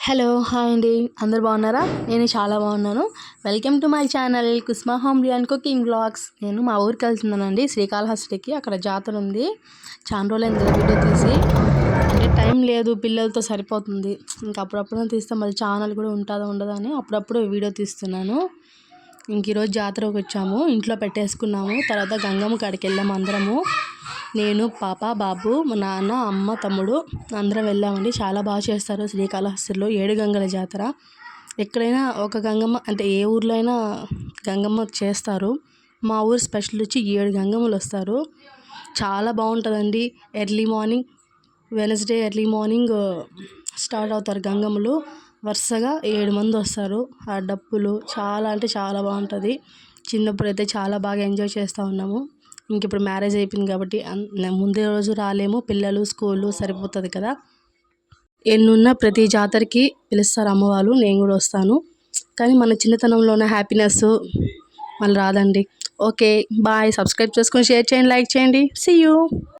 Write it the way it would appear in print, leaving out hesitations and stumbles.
Hello hi అండి, అందరు బాగున్నారా? నేను చాలా బాగున్నాను. Welcome to my channel Kusma homely and cooking blogs. నేను మా ఊరికి వెళ్తున్నానండి, శ్రీకాళహస్తికి. అక్కడ జాతర ఉంది. చాలా రోజులైంది వీడియో తీసి, అంటే టైం లేదు, పిల్లలతో సరిపోతుంది. ఇంకా అప్పుడప్పుడు తీస్తే మళ్ళీ ఛానల్ కూడా ఉంటుందా ఉండదా అని అప్పుడప్పుడు వీడియో తీస్తున్నాను. ఇంక ఈరోజు జాతరకు వచ్చాము, ఇంట్లో పెట్టేసుకున్నాము. తర్వాత గంగమ్మ కాడికి వెళ్ళాము అందరము. నేను, పాప, బాబు, మా నాన్న, అమ్మ, తమ్ముడు అందరం వెళ్ళామండి. చాలా బాగా చేస్తారు శ్రీకాళహస్తిలో 7 గంగల జాతర. ఎక్కడైనా ఒక గంగమ్మ, అంటే ఏ ఊర్లో అయినా గంగమ్మ చేస్తారు. మా ఊరు స్పెషల్ వచ్చి 7 గంగమ్మలు వస్తారు. చాలా బాగుంటుందండి. Early morning, Wednesday early morning start అవుతారు గంగమ్మలు. వరుసగా 7 మంది వస్తారు. ఆ డప్పులు చాలా అంటే చాలా బాగుంటుంది. చిన్నప్పుడు అయితే చాలా బాగా ఎంజాయ్ చేస్తూ ఉన్నాము. ఇంక ఇప్పుడు మ్యారేజ్ అయిపోయింది కాబట్టి ముందే రోజు రాలేము, పిల్లలు స్కూళ్ళు సరిపోతుంది కదా. ఎన్నున్నా ప్రతి జాతరకి పిలుస్తారు అమ్మవాళ్ళు, నేను కూడా వస్తాను. కానీ మన చిన్నతనంలో ఉన్న హ్యాపీనెస్ మళ్ళీ రాదండి. Okay bye. సబ్స్క్రైబ్ చేసుకొని షేర్ చేయండి, లైక్ చేయండి. See you.